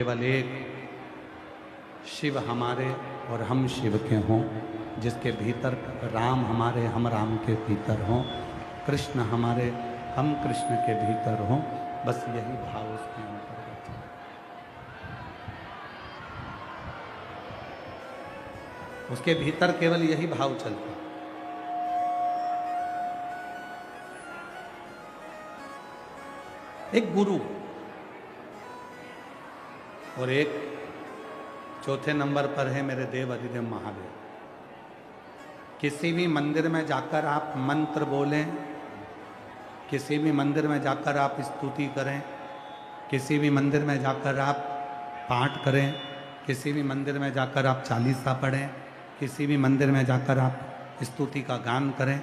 केवल एक शिव हमारे और हम शिव के हों, जिसके भीतर राम हमारे हम राम के भीतर हों, कृष्ण हमारे हम कृष्ण के भीतर हों। बस यही भाव उसके अंतर्गत है। उसके भीतर केवल यही भाव चलता है। एक गुरु और एक चौथे नंबर पर है मेरे देव अधिदेव महादेव। किसी भी मंदिर में जाकर आप मंत्र बोलें, किसी भी मंदिर में जाकर आप स्तुति करें, किसी भी मंदिर में जाकर आप पाठ करें, किसी भी मंदिर में जाकर आप चालीसा पढ़ें, किसी भी मंदिर में जाकर आप स्तुति का गान करें,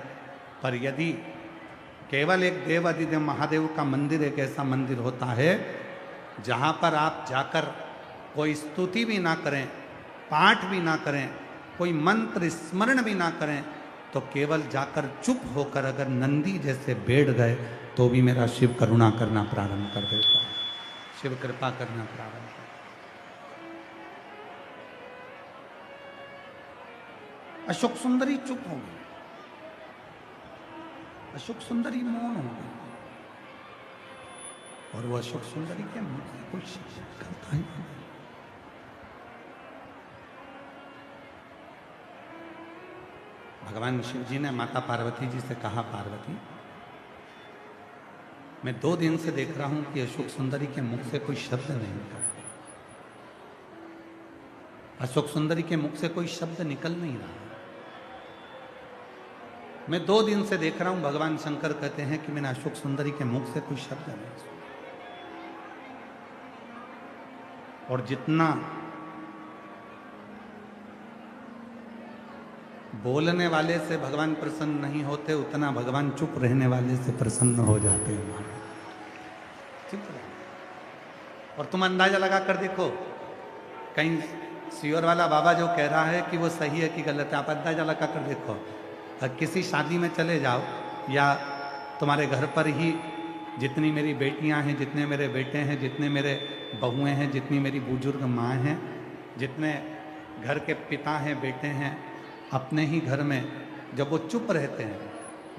पर यदि केवल एक देव अधिदेव महादेव का मंदिर एक ऐसा मंदिर होता है जहाँ पर आप जाकर कोई स्तुति भी ना करें, पाठ भी ना करें, कोई मंत्र स्मरण भी ना करें, तो केवल जाकर चुप होकर अगर नंदी जैसे बैठ गए तो भी मेरा शिव करुणा करना प्रारंभ कर देता है, शिव कृपा करना प्रारंभ कर। अशोक सुंदरी चुप हो गई, अशोक सुंदरी मौन हो गई, और वो अशोक सुंदरी के मुंह से कुछ करता ही नहीं। भगवान शिव जी ने माता पार्वती जी से कहा, पार्वती मैं 2 दिन से देख रहा हूं कि अशोक सुंदरी के मुख से कोई शब्द नहीं निकल, अशोक सुंदरी के मुख से कोई शब्द निकल नहीं रहा। मैं 2 दिन से देख रहा हूं, भगवान शंकर कहते हैं कि मैंने अशोक सुंदरी के मुख से कोई शब्द नहीं सुना। और जितना बोलने वाले से भगवान प्रसन्न नहीं होते, उतना भगवान चुप रहने वाले से प्रसन्न हो जाते हैं। चुप रहो। और तुम अंदाजा लगा कर देखो, कहीं सियोर वाला बाबा जो कह रहा है कि वो सही है कि गलत है, आप अंदाजा लगा कर देखो। किसी शादी में चले जाओ या तुम्हारे घर पर ही जितनी मेरी बेटियां हैं, जितने मेरे बेटे हैं, जितने मेरे बहुएं हैं, जितनी मेरी बुजुर्ग माँ हैं, जितने घर के पिता हैं, बेटे हैं, अपने ही घर में जब वो चुप रहते हैं,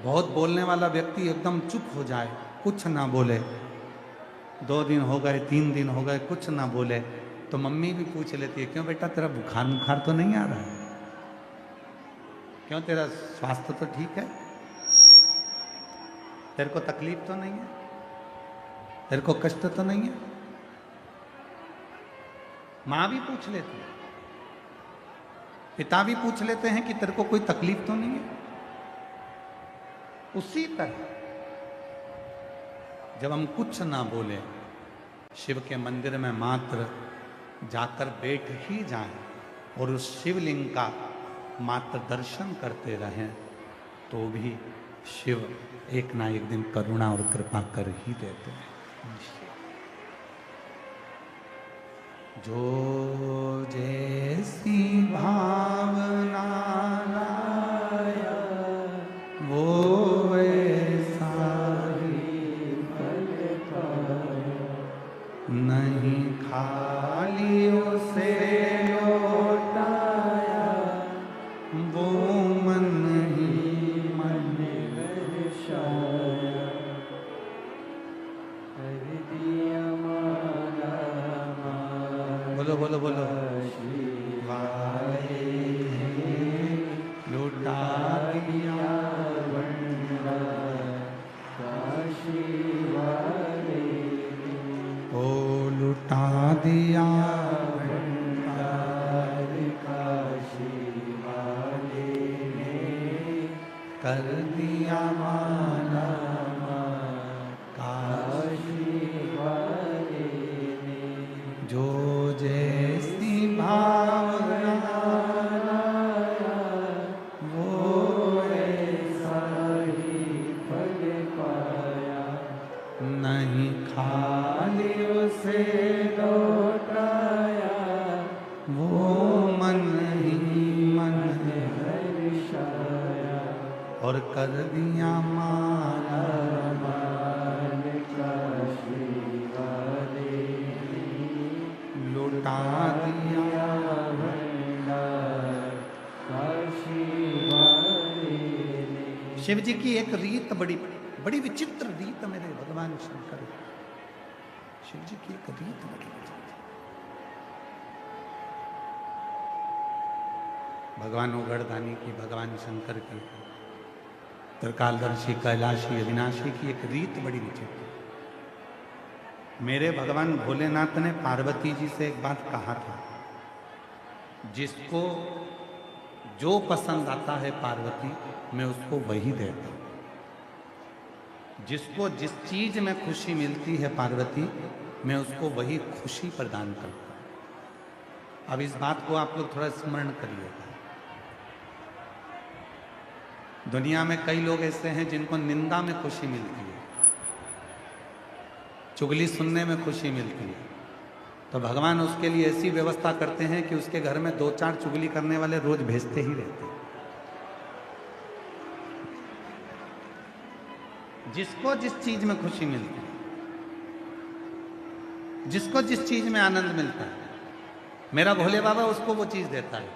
बहुत बोलने वाला व्यक्ति एकदम चुप हो जाए, कुछ ना बोले, 2 दिन हो गए, 3 दिन हो गए, कुछ ना बोले, तो मम्मी भी पूछ लेती है, क्यों बेटा तेरा बुखार तो नहीं आ रहा है, क्यों तेरा स्वास्थ्य तो ठीक है, तेरे को तकलीफ तो नहीं है, तेरे को कष्ट तो नहीं है। माँ भी पूछ लेती है, पिता भी पूछ लेते हैं कि तेरे को कोई तकलीफ तो नहीं है। उसी तरह जब हम कुछ ना बोले, शिव के मंदिर में मात्र जाकर बैठ ही जाएं और उस शिवलिंग का मात्र दर्शन करते रहें, तो भी शिव एक ना एक दिन करुणा और कृपा कर ही देते हैं। जो जैसी भावना लाया वो वैसा ही फल पाया, नहीं खाली उसे लौटाया, वो मन ही मन दर्शाया, कर दिया माला बोलो बोलो बोलो, वाले लुटा दिया भंडार काशी वाले, ओ लुटा दिया भंडार काशी वाले ने, कर दिया माला काशी वाले ने, जो जैसी भावना लाया वो ऐसा ही फल पाया, नहीं खाली उसे लौटाया, वो मन ही मन हर्षाया, और कर दिया माला काशी वाले लुटा दिया। शिव जी की एक रीत बड़ी बड़ी विचित्र रीत मेरे भगवान शंकर, शिव जी की एक रीत बड़ी विचित्र। भगवान उगड़दानी की, भगवान शंकर की, त्रिकालदर्शी, कैलाशी, अविनाशी की एक रीत बड़ी विचित्र। मेरे भगवान भोलेनाथ ने पार्वती जी से एक बात कहा था, जिसको जो पसंद आता है पार्वती, मैं उसको वही देता हूं। जिसको जिस चीज में खुशी मिलती है पार्वती, मैं उसको वही खुशी प्रदान करता हूं। अब इस बात को आप लोग थोड़ा स्मरण करिएगा। दुनिया में कई लोग ऐसे हैं जिनको निंदा में खुशी मिलती है, चुगली सुनने में खुशी मिलती है, तो भगवान उसके लिए ऐसी व्यवस्था करते हैं कि उसके घर में 2-4 चुगली करने वाले रोज भेजते ही रहते हैं। जिसको जिस चीज में खुशी मिलती है, जिसको जिस चीज में आनंद मिलता है, मेरा भोले बाबा उसको वो चीज देता है।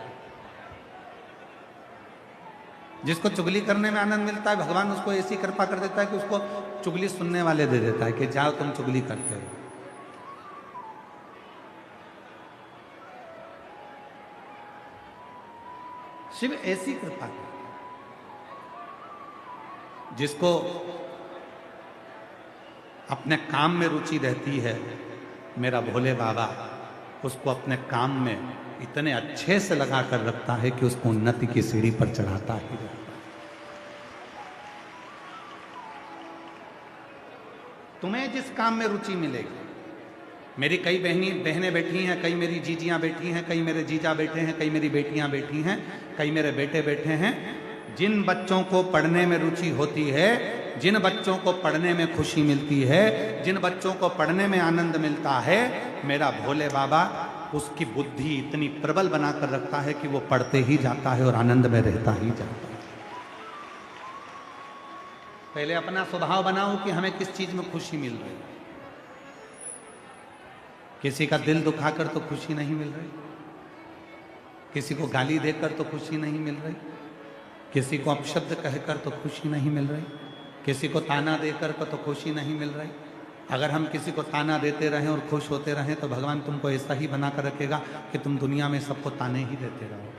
जिसको चुगली करने में आनंद मिलता है, भगवान उसको ऐसी कृपा कर देता है कि उसको चुगली सुनने वाले दे देता है कि जाओ तुम चुगली करते हो। शिव ऐसी कृपा है। जिसको अपने काम में रुचि रहती है, मेरा भोले बाबा उसको अपने काम में इतने अच्छे से लगा कर रखता है कि उसको उन्नति की सीढ़ी पर चढ़ाता ही रहता है। तुम्हें जिस काम में रुचि मिलेगी, मेरी कई बहनें बैठी हैं, कई मेरी जीजियां बैठी हैं, कई मेरे जीजा बैठे हैं, कई मेरी बेटियां बैठी हैं, कई मेरे बेटे बैठे हैं। जिन बच्चों को पढ़ने में रुचि होती है, जिन बच्चों को पढ़ने में खुशी मिलती है, जिन बच्चों को पढ़ने में आनंद मिलता है, मेरा भोले बाबा उसकी बुद्धि इतनी प्रबल बनाकर रखता है कि वो पढ़ते ही जाता है और आनंद में रहता ही जाता है। पहले अपना स्वभाव बनाओ कि हमें किस चीज में खुशी मिल रही है। किसी का दिल दुखाकर तो खुशी नहीं मिल रही, किसी को गाली देकर तो खुशी नहीं मिल रही, किसी को अपशब्द कहकर तो खुशी नहीं मिल रही, किसी को ताना देकर तो खुशी नहीं मिल रही। अगर हम किसी को ताना देते रहें और खुश होते रहें तो भगवान तुमको ऐसा ही बना कर रखेगा कि तुम दुनिया में सबको ताने ही देते रहो।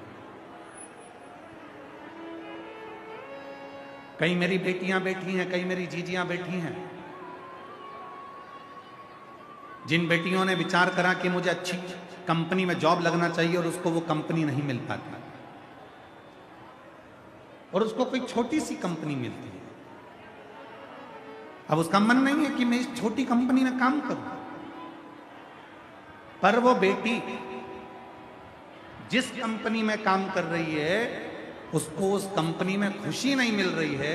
कई मेरी बेटियां बैठी हैं, कई मेरी जीजियां बैठी हैं। जिन बेटियों ने विचार करा कि मुझे अच्छी कंपनी में जॉब लगना चाहिए और उसको वो कंपनी नहीं मिल पाती, और उसको कोई छोटी सी कंपनी मिलती है। अब उसका मन नहीं है कि मैं इस छोटी कंपनी में काम करूं, पर वो बेटी जिस कंपनी में काम कर रही है, उसको उस कंपनी में खुशी नहीं मिल रही है।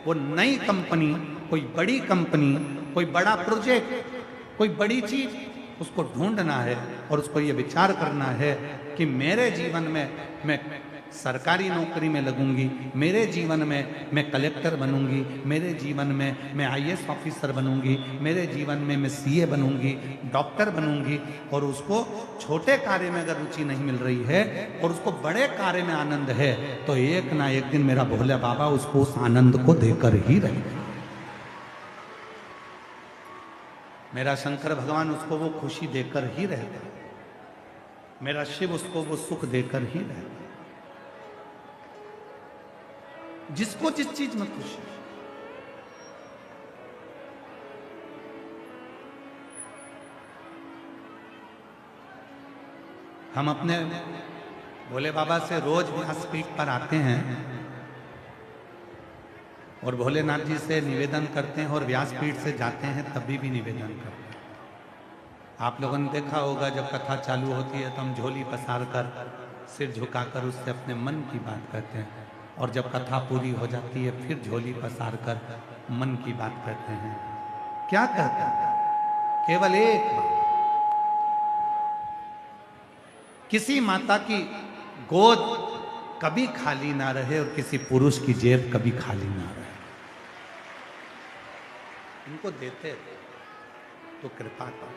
वो नई कंपनी, कोई बड़ी कंपनी, कोई बड़ा प्रोजेक्ट, कोई बड़ी चीज उसको ढूंढना है और उसको ये विचार करना है कि मेरे जीवन में मैं सरकारी नौकरी में लगूंगी, मेरे जीवन में मैं कलेक्टर बनूंगी, मेरे जीवन में मैं आईएएस ऑफिसर बनूंगी, मेरे जीवन में मैं सीए बनूंगी, डॉक्टर बनूंगी। और उसको छोटे कार्य में अगर रुचि नहीं मिल रही है और उसको बड़े कार्य में आनंद है, तो एक ना एक दिन मेरा भोले बाबा उसको उस आनंद को देकर ही रहेगा। मेरा शंकर भगवान उसको वो खुशी देकर ही रहता है, मेरा शिव उसको वो सुख देकर ही रहता है। जिसको जिस चीज में खुशी। हम अपने भोले बाबा से रोज व्यासपीठ पर आते हैं और भोलेनाथ जी से निवेदन करते हैं, और व्यासपीठ से जाते हैं तभी भी निवेदन करते हैं। आप लोगों ने देखा होगा, जब कथा चालू होती है तो हम झोली पसार कर, सिर झुकाकर उससे अपने मन की बात करते हैं, और जब कथा पूरी हो जाती है फिर झोली पसार कर मन की बात करते हैं। क्या कहते हैं? केवल एक बात, किसी माता की गोद कभी खाली ना रहे और किसी पुरुष की जेब कभी खाली ना रहे। इनको देते तो कृपा कर।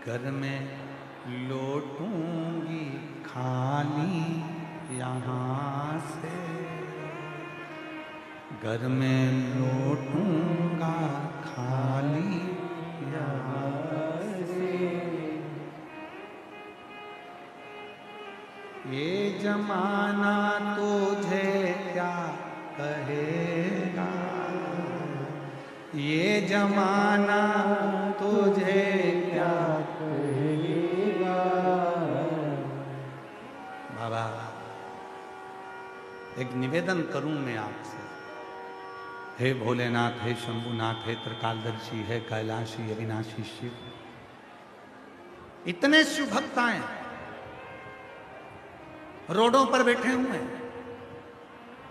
घर में लौटूंगी खाली यहाँ से, घर में लौटूंगा खाली यहाँ से। ये जमाना तुझे क्या कहेगा, ये जमाना तुझे क्या कहेगा। बाबा एक निवेदन करूं मैं आपसे, हे भोलेनाथ, हे शंभुनाथ, हे त्रिकालदर्शी, हे कैलाशी अविनाशी शिव, इतने शिव भक्त आए रोडों पर बैठे हुए हैं,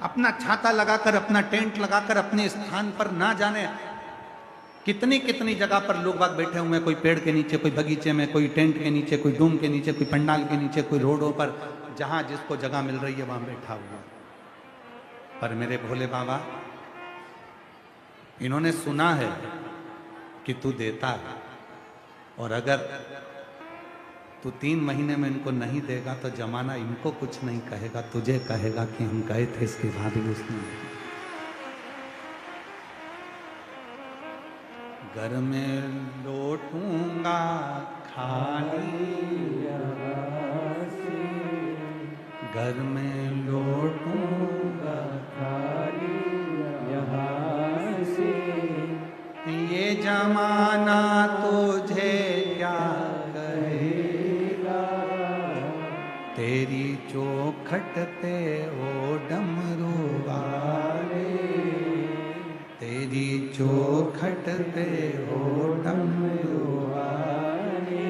अपना छाता लगाकर, अपना टेंट लगाकर अपने स्थान पर ना जाने कितनी कितनी जगह पर लोग बाग बैठे हुए हैं। कोई पेड़ के नीचे, कोई बगीचे में, कोई टेंट के नीचे, कोई डूम के नीचे, कोई पंडाल के नीचे, कोई रोडों पर, जहां जिसको जगह मिल रही है वहां बैठा हुआ। पर मेरे भोले बाबा, इन्होंने सुना है कि तू देता है, और अगर तू 3 महीने में इनको नहीं देगा तो जमाना इनको कुछ नहीं कहेगा, तुझे कहेगा कि हम गए थे, इसके बाद भी उसने। घर में लौटूंगा खाली यहाँ से, घर में लौटूंगा खाली यहाँ से। ये जमाना तुझे क्या कहेगा, तेरी चौखट पे ओ डमरू वाले, तेरी चौखट पे ओ डमरू वाले।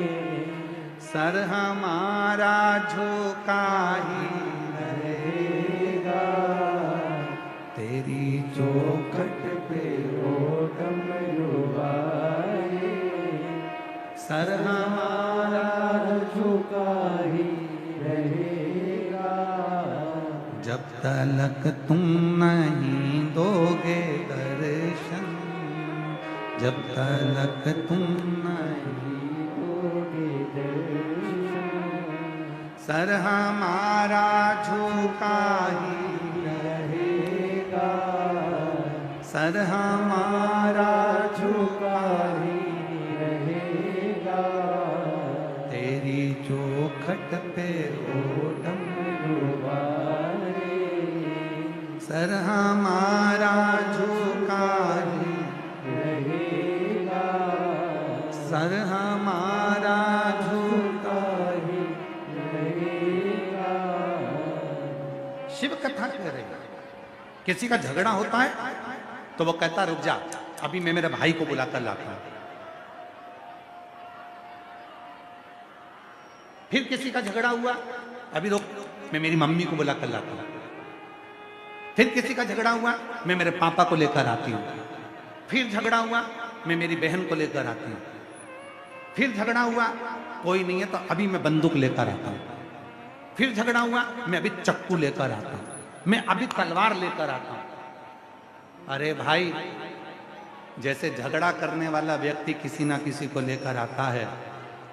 सर हमारा झुका ही रहेगा, तेरी चौखट पे ओ डमरू वाले। सर हमारा झुका ही रहेगा, जब तक तुम नहीं दोगे दर्शन, जब तक तुम नहीं दोगे दर्शन। सर हमारा झुका ही रहेगा, सर हमारा झुका ही रहेगा। तेरी चौखट पे ओ डमरू वाले, सर हमारा झुका ही रहेगा, सर हमारा झुका ही रहेगा। शिव कथा कह रही है, किसी का झगड़ा होता है तो वो कहता रुक जा, अभी मैं मेरे भाई को बुलाकर लाता हूं। फिर किसी का झगड़ा हुआ, अभी रुक, मैं मेरी मम्मी को बुलाकर लाता हूं। फिर किसी का झगड़ा हुआ, मैं मेरे पापा को लेकर आती हूँ। फिर झगड़ा हुआ, मैं मेरी बहन को लेकर आती हूँ। फिर झगड़ा हुआ, कोई नहीं है तो अभी मैं बंदूक लेकर आता हूँ। फिर झगड़ा हुआ, मैं अभी चक्कू लेकर आता हूँ, मैं अभी तलवार लेकर आता हूँ। अरे भाई, जैसे झगड़ा करने वाला व्यक्ति किसी ना किसी को लेकर आता है,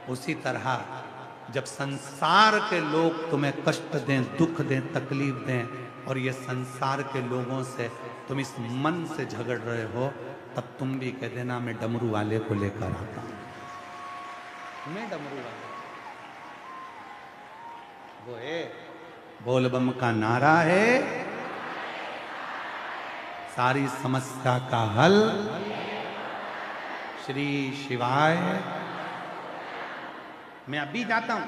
उसी तरह जब संसार के लोग तुम्हें कष्ट दें, दुख दें, तकलीफ दें, और ये संसार के लोगों से तुम इस मन से झगड़ रहे हो, तब तुम भी कह देना मैं डमरू वाले को लेकर आता हूं, मैं डमरू वाले। वो है बोल बम का नारा है, सारी समस्या का हल श्री शिवाय। मैं अभी जाता हूं,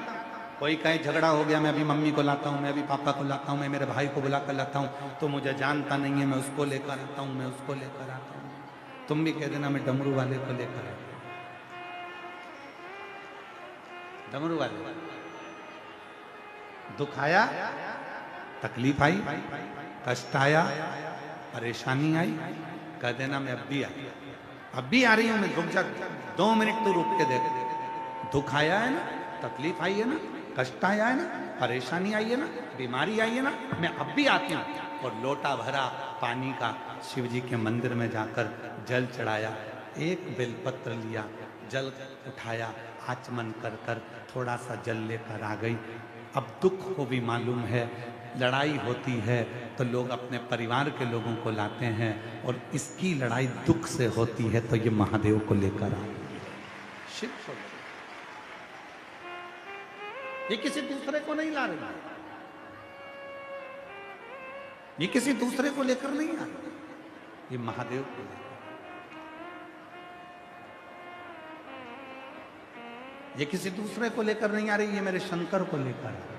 कोई कहीं झगड़ा हो गया, मैं अभी मम्मी को लाता हूं, मैं अभी पापा को लाता हूं, मैं मेरे भाई को बुलाकर लाता हूं, तो मुझे जानता नहीं है, मैं उसको लेकर आता हूं, मैं उसको लेकर आता हूं। तुम भी कह देना मैं डमरू वाले को लेकर आता हूं, डमरू वाले। दुख आया, तकलीफ आई, कष्ट आया, परेशानी आई, कह देना मैं अब भी आ रही हूं, मैं रुक जा, 2 मिनट तो रुक के देख। दुख आया है ना, तकलीफ आई है ना, कष्ट आया है ना, परेशानी आई है ना, बीमारी आई है ना, मैं अब भी आती हूँ। और लोटा भरा पानी का शिव जी के मंदिर में जाकर जल चढ़ाया, एक बेलपत्र लिया, जल उठाया, आचमन कर कर थोड़ा सा जल लेकर आ गई। अब दुख को भी मालूम है, लड़ाई होती है तो लोग अपने परिवार के लोगों को लाते हैं, और इसकी लड़ाई दुख से होती है तो ये महादेव को लेकर आ शिव को। ये किसी दूसरे को नहीं ला रही है, ये किसी दूसरे को लेकर नहीं आ रही, ये महादेव को लेकर। ये किसी दूसरे को लेकर नहीं आ रही, ये मेरे शंकर को लेकर आ रही है,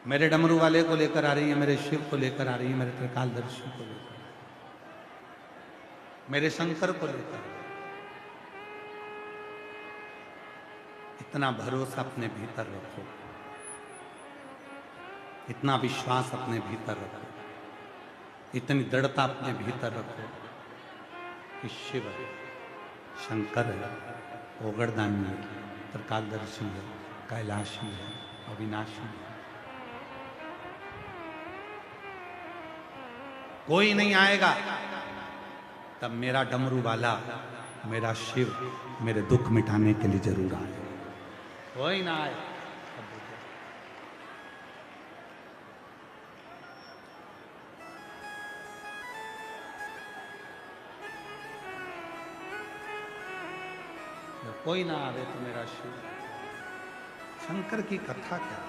मेरे डमरू वाले को लेकर आ रही है, मेरे शिव को लेकर आ रही है, मेरे त्रिकालदर्शी को लेकर, मेरे शंकर को लेकर। इतना भरोसा अपने भीतर रखो, इतना विश्वास अपने भीतर रखो, इतनी दृढ़ता अपने भीतर रखो कि शिव है, शंकर है, ओगरदानी है, त्रिकालदर्शी है, कैलाशी है, अविनाशी है। कोई नहीं आएगा तब मेरा डमरू वाला, मेरा शिव मेरे दुख मिटाने के लिए जरूर आएगा। कोई ना आए कोई ना आवे तो मेरा शिव। शंकर की कथा क्या है?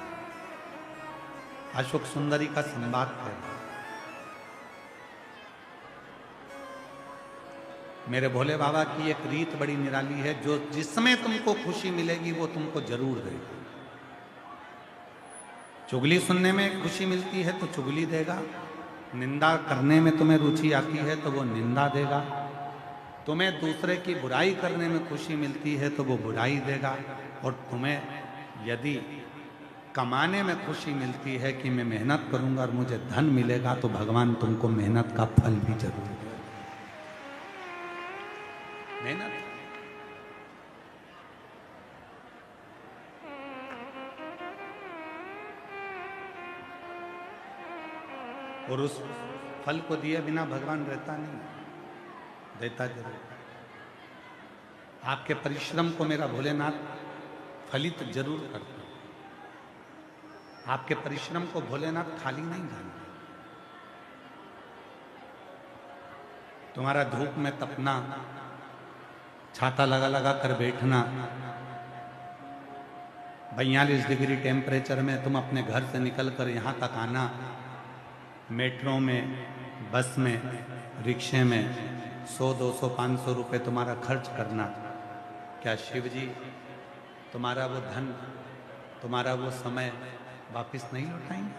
अशोक सुंदरी का संवाद है। मेरे भोले बाबा की एक रीत बड़ी निराली है, जो जिसमें तुमको खुशी मिलेगी वो तुमको जरूर देगा। चुगली सुनने में खुशी मिलती है तो चुगली देगा, निंदा करने में तुम्हें रुचि आती है तो वो निंदा देगा, तुम्हें दूसरे की बुराई करने में खुशी मिलती है तो वो बुराई देगा, और तुम्हें यदि कमाने में खुशी मिलती है कि मैं मेहनत करूंगा और मुझे धन मिलेगा, तो भगवान तुमको मेहनत का फल भी जरूर देगा। मेहनत और उस फल को दिए बिना भगवान रहता नहीं, देता जरूर। आपके परिश्रम को मेरा भोलेनाथ फलित जरूर करता। आपके परिश्रम को भोलेनाथ खाली नहीं जानते। तुम्हारा धूप में तपना, छाता लगा लगा कर बैठना, 42 डिग्री टेम्परेचर में तुम अपने घर से निकल कर यहाँ तक आना, मेट्रो में, बस में, रिक्शे में 100, 200, 500 रुपए तुम्हारा खर्च करना, क्या शिव जी तुम्हारा वो धन, तुम्हारा वो समय वापस नहीं लौटाएंगे?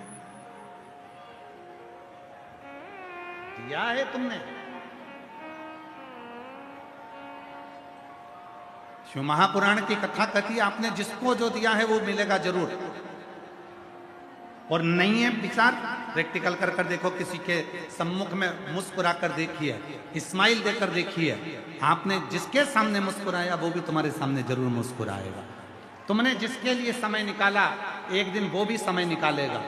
दिया है तुमने। शिव महापुराण की कथा कहती है आपने जिसको जो दिया है वो मिलेगा जरूर। और नहीं है विचार, प्रैक्टिकल कर कर देखो, किसी के सम्मुख में मुस्कुरा कर देखिए, स्माइल देकर देखिए, आपने जिसके सामने मुस्कुराया वो भी तुम्हारे सामने जरूर मुस्कुराएगा। तुमने जिसके लिए समय निकाला एक दिन वो भी समय निकालेगा।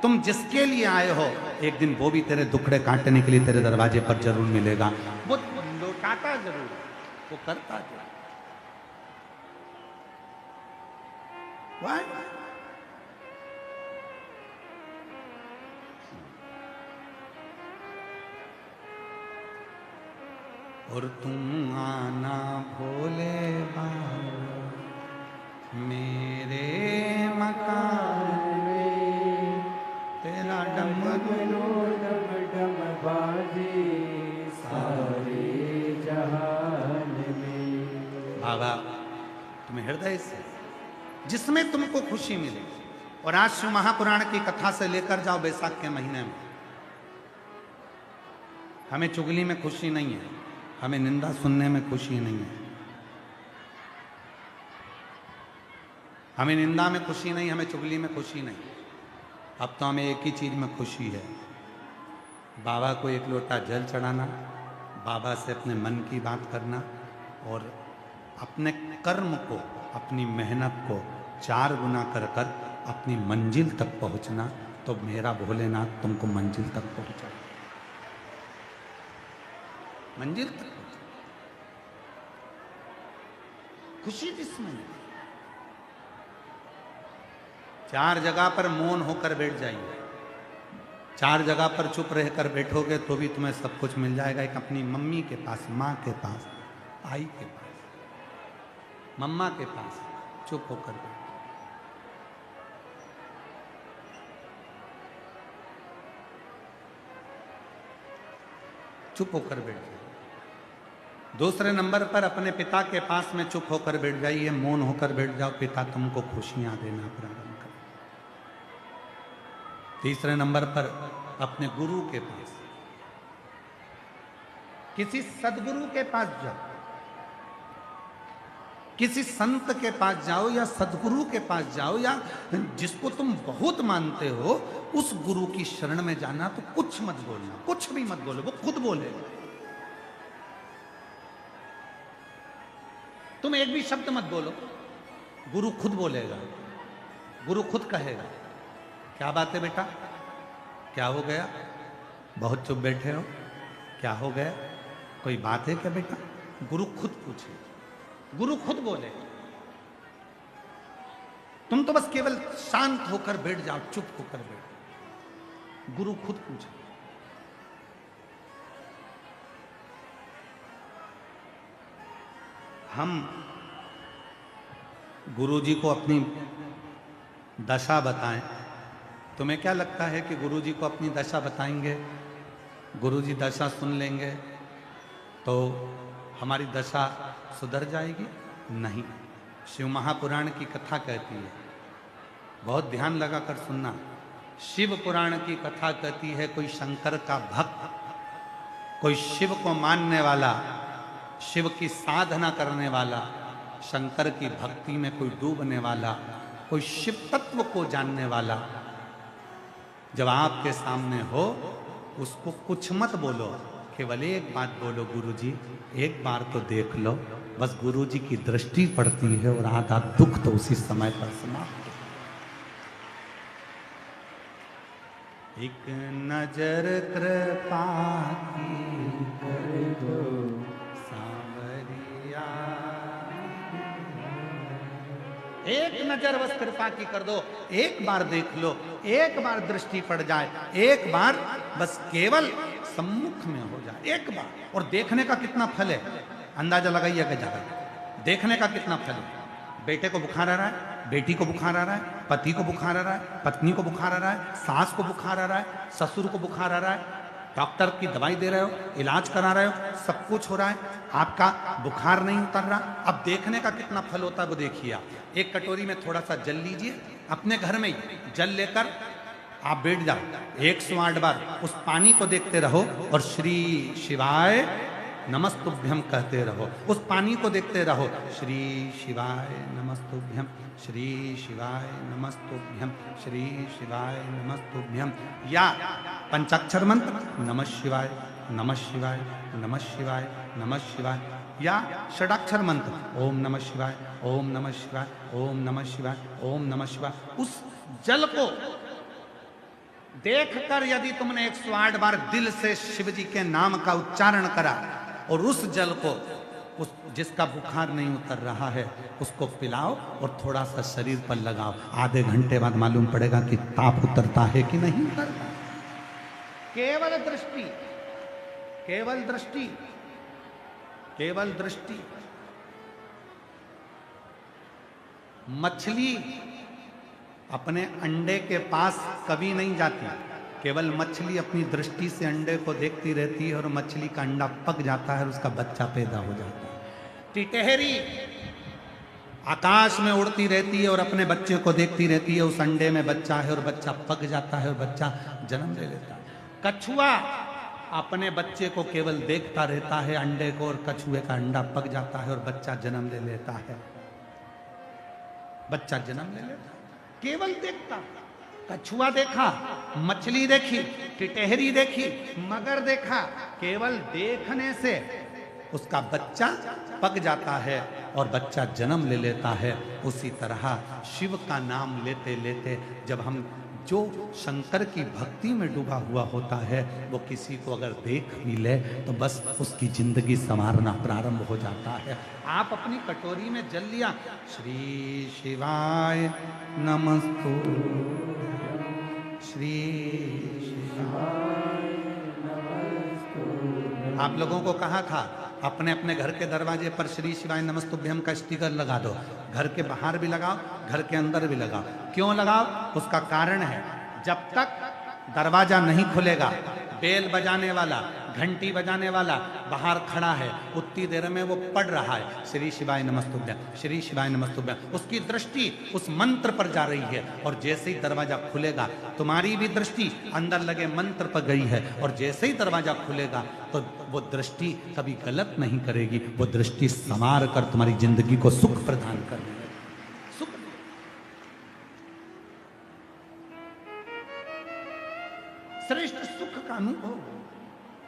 तुम जिसके लिए आए हो एक दिन वो भी तेरे दुखड़े काटने के लिए तेरे दरवाजे पर जरूर मिलेगा। वो लौटाता जरूर, वो करता जरूर। Why? और तुम आना भोले बाबा मेरे मकान में, तेरा डमरू डम डम बाजे सारे जहान में। बाबा तुम्हें हृदय से जिसमें तुमको खुशी मिले। और आज शिव महापुराण की कथा से लेकर जाओ बैसाख के महीने में। हमें चुगली में खुशी नहीं है, हमें निंदा सुनने में खुशी नहीं है, हमें निंदा में खुशी नहीं, हमें चुगली में खुशी नहीं। अब तो हमें एक ही चीज में खुशी है, बाबा को एक लोटा जल चढ़ाना, बाबा से अपने मन की बात करना, और अपने कर्म को, अपनी मेहनत को 4 गुना कर कर अपनी मंजिल तक पहुंचना। तो मेरा भोलेनाथ तुमको मंजिल तक पहुंचा, मंजिल तक पहुंचा। खुशी जिसमें नहीं। 4 जगह पर मौन होकर बैठ जाइए, 4 जगह पर चुप रहकर बैठोगे तो भी तुम्हें सब कुछ मिल जाएगा। एक अपनी मम्मी के पास, माँ के पास, आई के पास, मम्मा के पास चुप होकर बैठो। चुप होकर बैठ जाइए। दूसरे नंबर पर अपने पिता के पास में चुप होकर बैठ जाइए, मौन होकर बैठ जाओ, पिता तुमको खुशियां देना प्रारंभ कर। तीसरे नंबर पर अपने गुरु के पास, किसी सदगुरु के पास जाओ, किसी संत के पास जाओ या सदगुरु के पास जाओ, या जिसको तुम बहुत मानते हो उस गुरु की शरण में जाना। तो कुछ मत बोलना, कुछ भी मत बोलो, वो खुद बोलेगा। तुम एक भी शब्द मत बोलो, गुरु खुद बोलेगा, गुरु खुद कहेगा। क्या बात है बेटा, क्या हो गया, बहुत चुप बैठे हो, क्या हो गया, कोई बात है क्या बेटा? गुरु खुद पूछे, गुरु खुद बोले। तुम तो बस केवल शांत होकर बैठ जाओ, चुप होकर बैठ, गुरु खुद पूछे। हम गुरुजी को अपनी दशा बताएं। तुम्हें क्या लगता है कि गुरुजी को अपनी दशा बताएंगे, गुरुजी दशा सुन लेंगे तो हमारी दशा सुधर जाएगी? नहीं। शिव महापुराण की कथा कहती है, बहुत ध्यान लगाकर सुनना। शिव पुराण की कथा कहती है, कोई शंकर का भक्त, कोई शिव को मानने वाला, शिव की साधना करने वाला, शंकर की भक्ति में कोई डूबने वाला, कोई शिव तत्व को जानने वाला जब आपके सामने हो, उसको कुछ मत बोलो, केवल एक बात बोलो, गुरुजी एक बार तो देख लो। बस गुरुजी की दृष्टि पड़ती है और आधा दुख तो उसी समय पर समाप्त। एक नजर कृपा की कर दो सांवरिया, एक नजर बस कृपा की कर दो, एक बार देख लो, एक बार दृष्टि पड़ जाए, एक बार बस केवल सम्मुख में हो जाए, एक बार। और देखने का कितना फल है, अंदाजा लगाइए कि ज्यादा। देखने का कितना फल है। बेटे को बुखार आ रहा है, बेटी को बुखार आ रहा है, पति को बुखार आ रहा है, पत्नी को बुखार आ रहा है, सास को बुखार आ रहा है, ससुर को बुखार आ रहा है, डॉक्टर की दवाई दे रहे हो, इलाज करा रहे हो, सब कुछ हो रहा है, आपका बुखार नहीं उतर रहा। अब देखने का कितना फल होता है वो देखिए आप। एक कटोरी में थोड़ा सा जल लीजिए, अपने घर में ही जल लेकर आप बैठ जाओ, 108 बार उस पानी को देखते रहो और श्री शिवाय नमस्तुभ्यम कहते रहो। उस पानी को देखते रहो, श्री शिवाय नमस्तुभ्यम, श्री शिवाय नमस्तुभ्यम, श्री शिवाय नमस्तुभ्यम। या पंचाक्षर मंत्र नमः शिवाय, नमः शिवाय, नमः शिवाय, नमः शिवाय। या षडाक्षर मंत्र ओम नमः शिवाय, ओम नमः शिवाय, ओम नमः शिवाय, ओम नमः शिवाय। उस जल को देखकर यदि तुमने 108 बार दिल से शिव जी के नाम का उच्चारण करा और उस जल को, उस जिसका बुखार नहीं उतर रहा है, उसको पिलाओ और थोड़ा सा शरीर पर लगाओ, आधे घंटे बाद मालूम पड़ेगा कि ताप उतरता है कि नहीं उतरता। केवल दृष्टि, केवल दृष्टि, केवल दृष्टि। मछली अपने अंडे के पास कभी नहीं जाती, केवल मछली अपनी दृष्टि से अंडे को देखती रहती है और मछली का अंडा पक जाता है और उसका बच्चा पैदा हो जाता है। टिटहरी आकाश में उड़ती रहती है और अपने बच्चे को देखती रहती है, उस अंडे में बच्चा है और बच्चा पक जाता है और बच्चा जन्म ले लेता है। कछुआ अपने बच्चे को केवल देखता रहता है अंडे को, और कछुए का अंडा पक जाता है और बच्चा जन्म ले लेता है, बच्चा जन्म ले लेता है। केवल देखता, कछुआ देखा, मछली देखी, टिटहरी देखी, मगर देखा, केवल देखने से उसका बच्चा पक जाता है और बच्चा जन्म ले लेता है। उसी तरह शिव का नाम लेते लेते जब हम जो शंकर की भक्ति में डूबा हुआ होता है वो किसी को अगर देख भी ले तो बस उसकी जिंदगी संवारना प्रारंभ हो जाता है। आप अपनी कटोरी में जल लिया, श्री शिवाय नमस्तु, श्री शिवाय नमस्तु। आप लोगों को कहा था अपने अपने घर के दरवाजे पर श्री शिवाय नमस्तुभ्यम का स्टिकर लगा दो। घर के बाहर भी लगाओ, घर के अंदर भी लगाओ। क्यों लगाओ? उसका कारण है, जब तक दरवाजा नहीं खुलेगा, बेल बजाने वाला, घंटी बजाने वाला बाहर खड़ा है, उतनी देर में वो पढ़ रहा है श्री शिवाय नमस्तुभ्यम, श्री शिवाय नमस्तुभ्यम। उसकी दृष्टि उस मंत्र पर जा रही है और जैसे ही दरवाजा खुलेगा तुम्हारी भी दृष्टि अंदर लगे मंत्र पर गई है और जैसे ही दरवाजा खुलेगा तो वो दृष्टि कभी गलत नहीं करेगी, वो दृष्टि संवार कर तुम्हारी जिंदगी को सुख प्रदान करेगी। सुख, श्रेष्ठ सुख का अनुभव,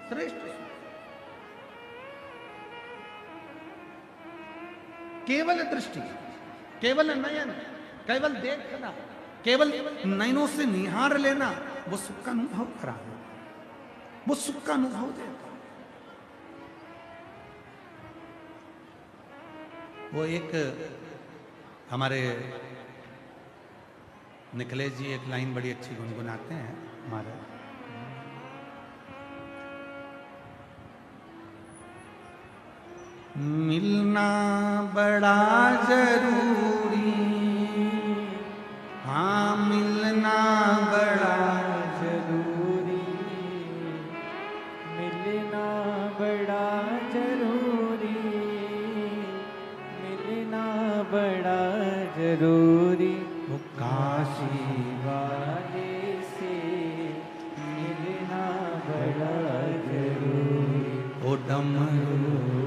श्रेष्ठ सुख। केवल दृष्टि, केवल नयन, केवल देखना, केवल नयनों से निहार लेना, वो सुख का अनुभव करा, वो सुख का अनुभव देता। वो एक हमारे निखिलेश जी एक लाइन बड़ी अच्छी गुनगुनाते हैं हमारे, मिलना बड़ा जरूरी, हाँ मिलना बड़ा जरूरी, मिलना बड़ा जरूरी, मिलना बड़ा जरूरी, काशी वाले से मिलना बड़ा जरूरी, ओ डमरू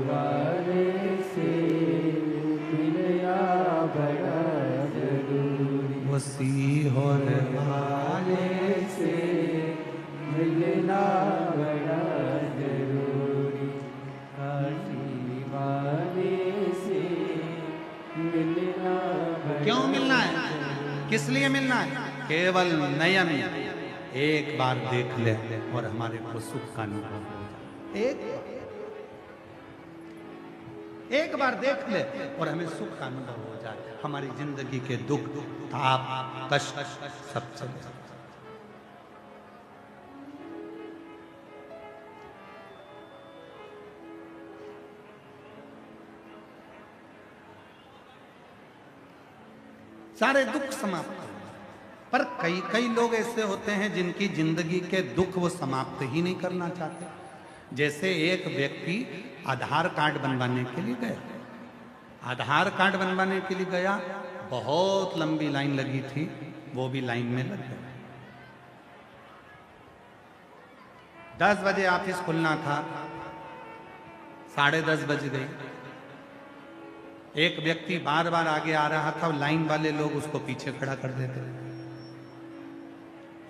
वाले से मिलना बड़ा जरूरी, वो सीहोर वाले से मिलना बड़ा जरूरी, काशी वाले से मिलना बड़ा। क्यों मिलना है? किस लिए मिलना है? केवल नयन एक बार देख ले और हमारे को सुख का अनुभव हो जाए। एक बार देख ले और हमें सुख का अनुभव हो जाए, हमारी जिंदगी के दुख, ताप, कष्ट सब चले जाए। सारे दुख समाप्त हो। पर कई कई लोग ऐसे होते हैं जिनकी जिंदगी के दुख वो समाप्त ही नहीं करना चाहते। जैसे एक व्यक्ति आधार कार्ड बनवाने के लिए गया, आधार कार्ड बनवाने के लिए गया, बहुत लंबी लाइन लगी थी, वो भी लाइन में लग गया। 10 बजे ऑफिस खुलना था, 10:30 बज गई। एक व्यक्ति बार बार आगे आ रहा था, लाइन वाले लोग उसको पीछे खड़ा कर देते।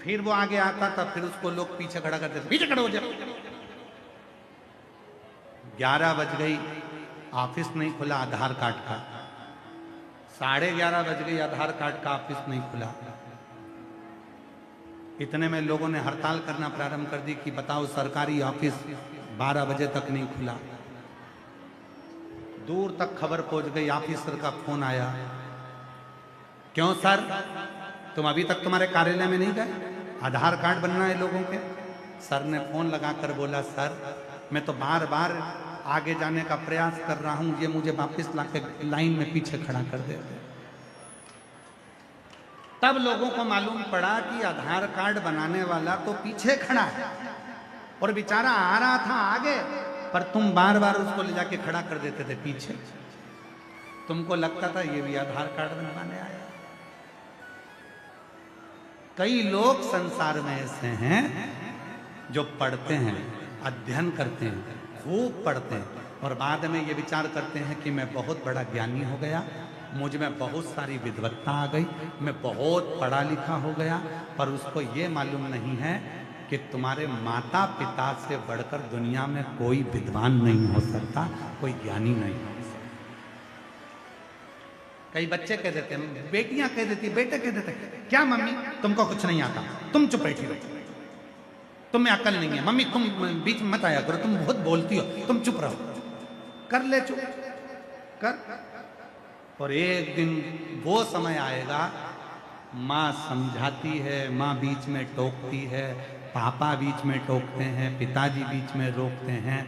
फिर वो आगे आता था, फिर उसको लोग पीछे खड़ा कर देते, पीछे खड़ा हो जाओ। 11 बज गई, ऑफिस नहीं खुला आधार कार्ड का। 11:30 बज गई, आधार कार्ड का ऑफिस नहीं खुला। इतने में लोगों ने हड़ताल करना प्रारंभ कर दी कि बताओ सरकारी ऑफिस 12 बजे तक नहीं खुला। दूर तक खबर पहुंच गई, ऑफिसर का फोन आया, क्यों सर तुम अभी तक तुम्हारे कार्यालय में नहीं गए? आधार कार्ड बनना है लोगों के। सर ने फोन लगाकर बोला, सर मैं तो बार बार आगे जाने का प्रयास कर रहा हूं, ये मुझे वापस लाके लाइन में पीछे खड़ा कर दे। तब लोगों को मालूम पड़ा कि आधार कार्ड बनाने वाला तो पीछे खड़ा है और बेचारा आ रहा था आगे, पर तुम बार बार उसको ले जाके खड़ा कर देते थे पीछे। तुमको लगता था ये भी आधार कार्ड बनवाने आया। कई लोग संसार में ऐसे हैं जो पढ़ते हैं, अध्ययन करते हैं, खूब पढ़ते हैं और बाद में ये विचार करते हैं कि मैं बहुत बड़ा ज्ञानी हो गया, मुझ में बहुत सारी विद्वत्ता आ गई, मैं बहुत पढ़ा लिखा हो गया, पर उसको ये मालूम नहीं है कि तुम्हारे माता पिता से बढ़कर दुनिया में कोई विद्वान नहीं हो सकता, कोई ज्ञानी नहीं हो सकता। कई बच्चे कह देते हैं, बेटियां कह देती, बेटे कह देते, क्या मम्मी तुमको कुछ नहीं आता, तुम चुप बैठी रहो, तुम में अकल नहीं है, मम्मी तुम बीच में मत आया करो, तुम बहुत बोलती हो, तुम चुप रहो। कर ले चुप कर। और एक दिन वो समय आएगा, माँ समझाती है, माँ बीच में टोकती है, पापा बीच में टोकते हैं, पिताजी बीच में रोकते हैं।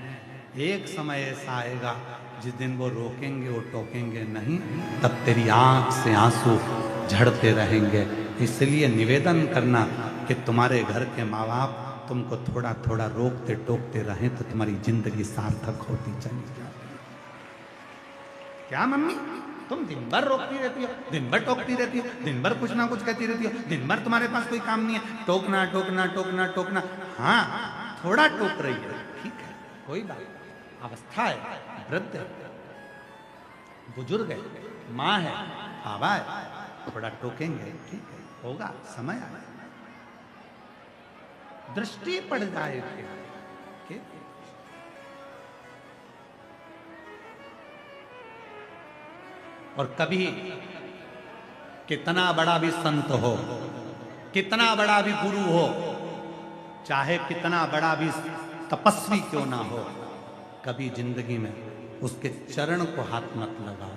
एक समय ऐसा आएगा जिस दिन वो रोकेंगे, वो टोकेंगे नहीं, तब तेरी आंख से आंसू झड़ते रहेंगे। इसलिए निवेदन करना कि तुम्हारे घर के माँ बाप तुमको थोड़ा थोड़ा रोकते टोकते रहें तो तुम्हारी जिंदगी सार्थक होती चली जाती। क्या मम्मी तुम दिन भर रोकती रहती हो, दिन भर टोकती रहती हो, दिन भर कुछ ना कुछ कहती रहती हो, दिन भर तुम्हारे पास कोई काम नहीं है, टोकना टोकना टोकना टोकना। हाँ थोड़ा टोक रही है, ठीक है, कोई बात, अवस्था है, वृद्ध है, बुजुर्ग है, माँ है, बाबा है, थोड़ा टोकेंगे, ठीक है, होगा, समय आएगा, दृष्टि पड़ जाएगी। और कभी कितना बड़ा भी संत हो, कितना बड़ा भी गुरु हो, चाहे कितना बड़ा भी तपस्वी क्यों ना हो, कभी जिंदगी में उसके चरण को हाथ मत लगाओ,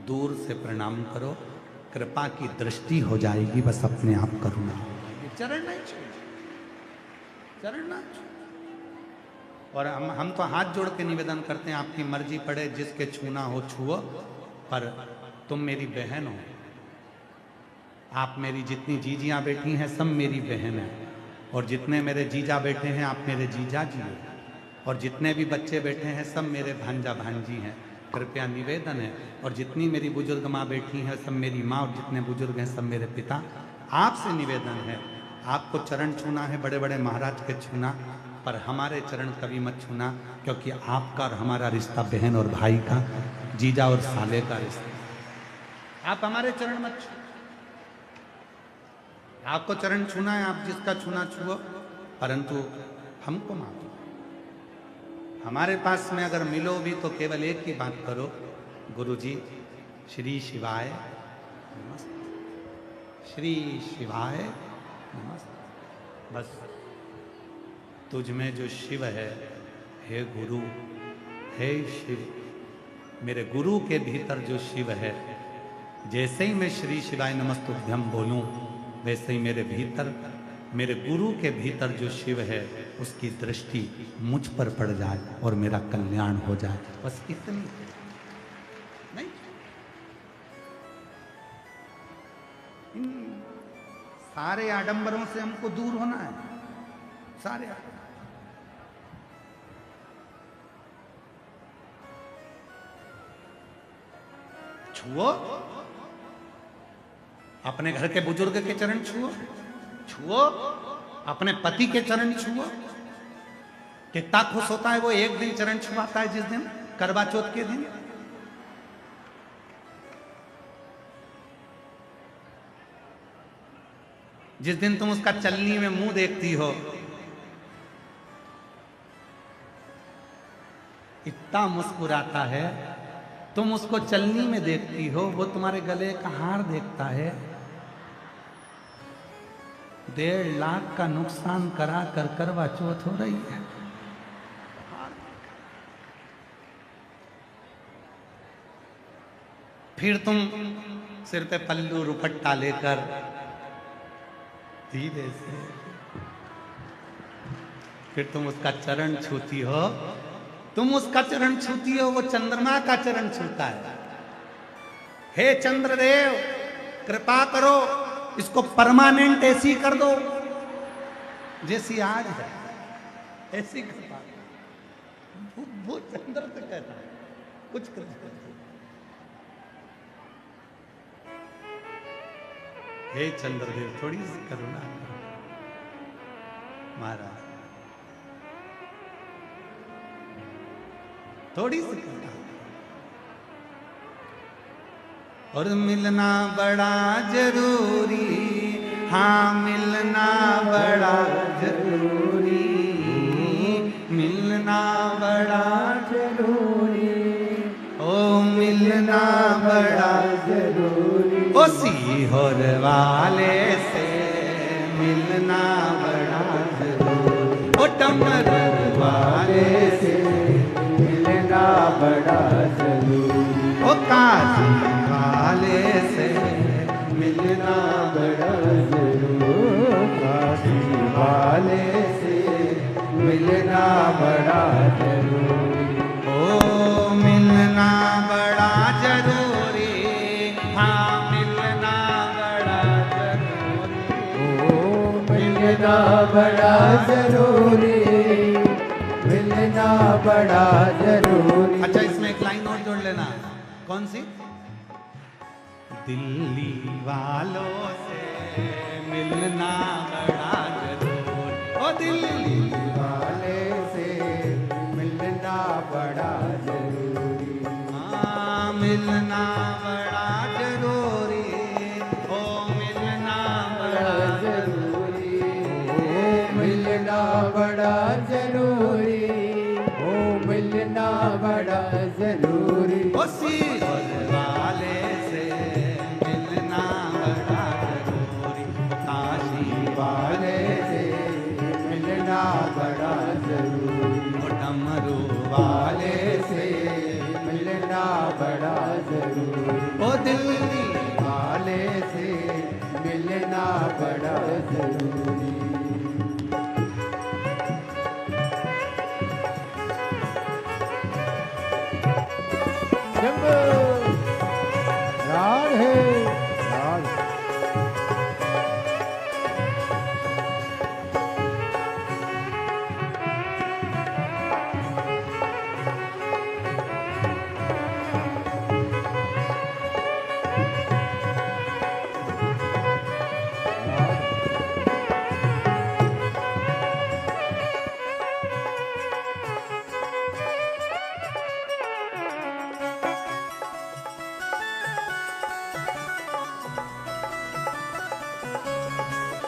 दूर से प्रणाम करो, कृपा की दृष्टि हो जाएगी, बस अपने आप करुणा होगी। चरण नहीं छू, चरण ना छू। और हम तो हाथ जोड़ के निवेदन करते हैं, आपकी मर्जी पड़े, जिसके छूना हो छुओ, पर तुम मेरी बहन हो, आप मेरी जितनी जीजियां बैठी हैं सब मेरी बहन हैं, और जितने मेरे जीजा बैठे हैं आप मेरे जीजा जी हो, और जितने भी बच्चे बैठे हैं सब मेरे भांजा भांजी हैं। कृपया निवेदन है, और जितनी मेरी बुजुर्ग माँ बैठी हैं सब मेरी माँ, और जितने बुजुर्ग हैं सब मेरे पिता। आपसे निवेदन है, आपको चरण छूना है बड़े बड़े महाराज के छूना, पर हमारे चरण कभी मत छूना, क्योंकि आपका और हमारा रिश्ता बहन और भाई का, जीजा और साले का रिश्ता। आप हमारे चरण मत छू, आपको चरण छूना है, आप जिसका छूना छुओ, परंतु हमको मानो। हमारे पास में अगर मिलो भी तो केवल एक ही बात करो, गुरुजी श्री शिवाय नमस्ते, श्री शिवाय नमस्ते। बस तुझ में जो शिव है, हे गुरु, हे शिव, मेरे गुरु के भीतर जो शिव है, जैसे ही मैं श्री शिवाय नमस्तुभ्यम बोलूं, वैसे ही मेरे भीतर, मेरे गुरु के भीतर जो शिव है, उसकी दृष्टि मुझ पर पड़ जाए और मेरा कल्याण हो जाए, बस इतनी नहीं। इन सारे आडंबरों से हमको दूर होना है, सारे छुओ, अपने घर के बुजुर्ग के चरण छुओ, छुओ अपने पति के चरण छुओ। कितना खुश होता है वो एक दिन चरण छुआता है, जिस दिन करवा चौथ के दिन। जिस दिन तुम उसका चलनी में मुंह देखती हो, इतना मुस्कुराता है, तुम उसको चलनी में देखती हो, वो तुम्हारे गले का हार देखता है। 1.5 लाख का नुकसान करा कर करवा चौथ हो रही है। फिर तुम सिर पे पल्लू रुपट्टा लेकर धीरे से फिर तुम उसका चरण छूती हो, तुम उसका चरण छूती हो, वो चंद्रमा का चरण छूता है। हे चंद्रदेव कृपा करो, इसको परमानेंट ऐसी कर दो जैसी आज है, ऐसी कृपा। वो चंद्र से कहता है कुछ कर। हे चंद्रदेव थोड़ी सी करुणा करो महाराज, थोड़ी सी करुणा। और मिलना बड़ा जरूरी, हाँ मिलना बड़ा जरूरी, मिलना बड़ा जरूरी, ओ मिलना बड़ा जरूरी। ओ सीहोर वाले से मिलना बड़ा जरूरी। ओ डमरू वाले से मिलना बड़ा जरूरी। ओ काशी वाले से मिलना बड़ा जरूरी। काशी वाले से मिलना बड़ा जरूरी। ओ मिलना बड़ा जरूरी। हाँ मिलना बड़ा जरूरी। ओ मिलना बड़ा जरूरी। मिलना बड़ा जरूरी। अच्छा इसमें एक लाइन और जोड़ लेना। कौन सी? दिल्ली वालों से मिलना बड़ा जरूरी। ओ दिल्ली वाले से मिलना बड़ा जरूरी। हाँ मिलना बड़ा जरूरी। ओ मिलना बड़ा जरूरी। ओ मिलना बड़ा जरूरी। ओ मिलना बड़ा जरूरी। ओ सीहोर वाले से मिलना बड़ा जरूरी। काशी वाले से मिलना बड़ा जरूरी। ओ डमरू वाले से मिलना बड़ा जरूरी। ओ दिल्ली वाले से मिलना बड़ा जरूरी। राधे राधे।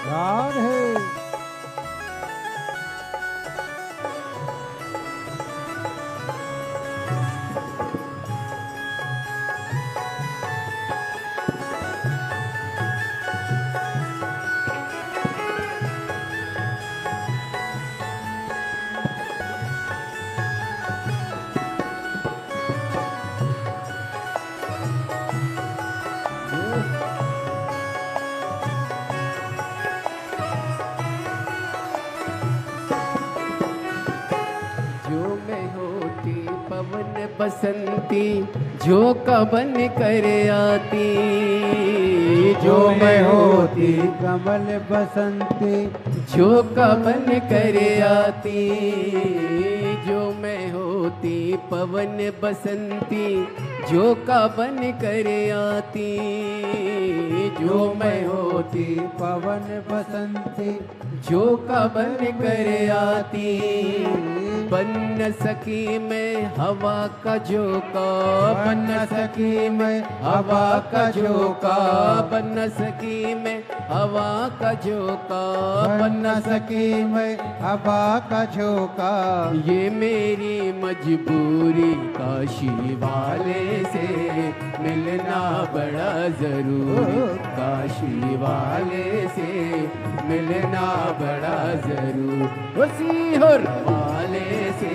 राधे। जो मैं होती पवन बसंती झोंका बन कर आती। जो मैं होती कमल बसंती झोंका बन कर आती। जो मैं होती पवन बसंती झोंका बन कर आती। जो मैं होती पवन बसंती झोंका बन कर आती। बन सकी मैं हवा का झोंका। बन सकी मैं हवा का झोंका। बन सकी मैं हवा का झोंका। बन सकी मैं हवा का झोंका। ये मेरी मजबूरी काशी वाले से मिलना बड़ा जरूरी। काशी वाले से मिलना बड़ा जरूरी। ओ सीहोर वाले से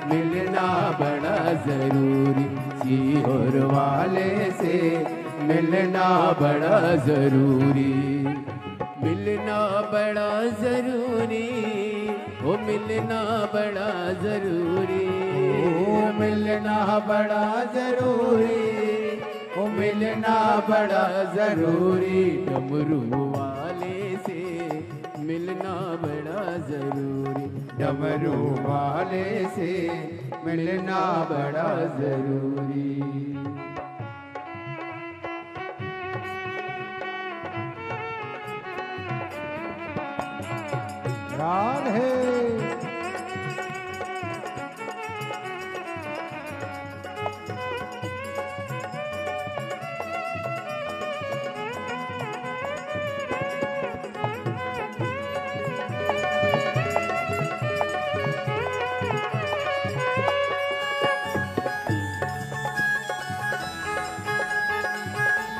मिलना बड़ा जरूरी। सीहोर वाले से मिलना बड़ा जरूरी। मिलना बड़ा जरूरी। ओ मिलना बड़ा जरूरी। ओ मिलना बड़ा जरूरी। ओ मिलना बड़ा जरूरी। डमरू वाले से मिलना बड़ा जरूरी। डमरू वाले से मिलना बड़ा जरूरी। राधे।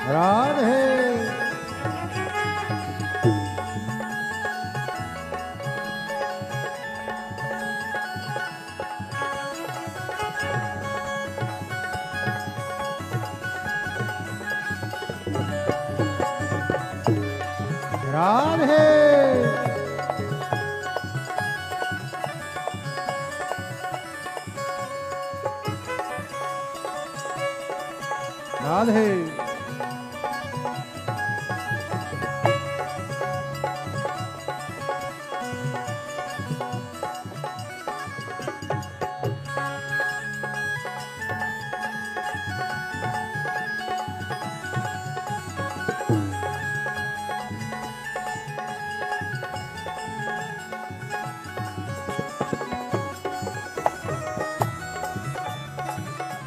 राधे राधे राधे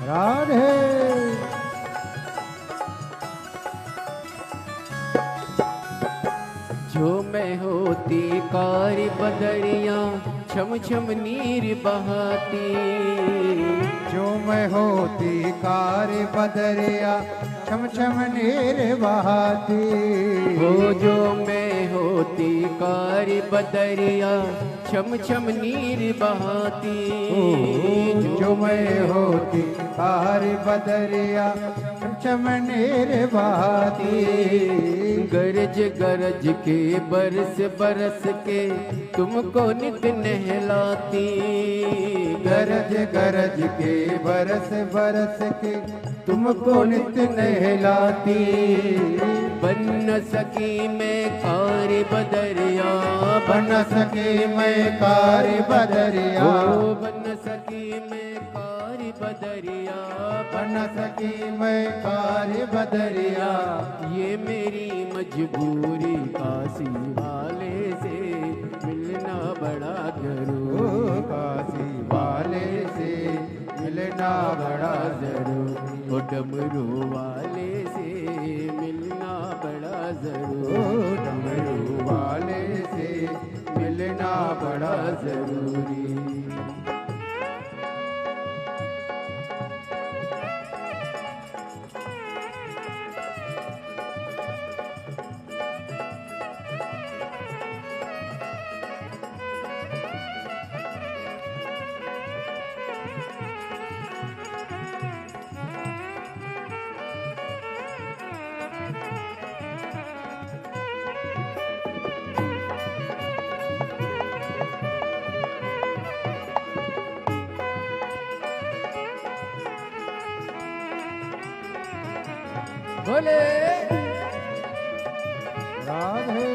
राधे जो मैं होती कारी बदरिया छम छम नीर बहाती जो मैं होती कारी बदरिया छम छम नीर बहाती हो जो मैं होती कारी बदरिया छम छम नीर बहाती जो मैं होती कारी बदरिया छम छम नीर बहाती गरज गरज के बरस बरस के तुमको नित नहलाती गरज गरज के बरस बरस के तुमको नित नहलाती बन न सकी मैं कारी बदरिया बन सके मैं कारी बदरिया ओ बन न सकी मैं कारी बदरिया बन सकी मैं कारी बदरिया ये मेरी मजबूरी काशी वाले से मिलना बड़ा ओ जरूर काशी वाले से मिलना बड़ा जरूरी ओ डमरू वाले से मिलना बड़ा ओ जरूर डमरू वाले से मिलना बड़ा जरूरी बोले राधे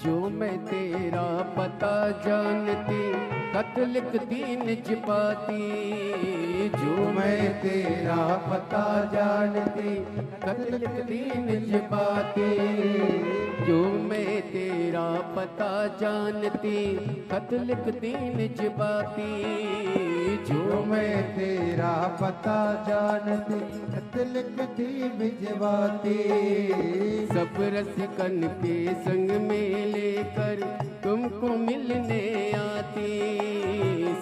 जो मैं तेरा पता जानती खत लिखती निज पाती जो मैं तेरा पता जानती खत लिखती निज पाती जो मैं तेरा पता जानती खत लिखती निज पाती जो मैं तेरा पता जानती खत लिखती भिजवाती सब रसिकन के संग में लेकर तुमको मिलने आती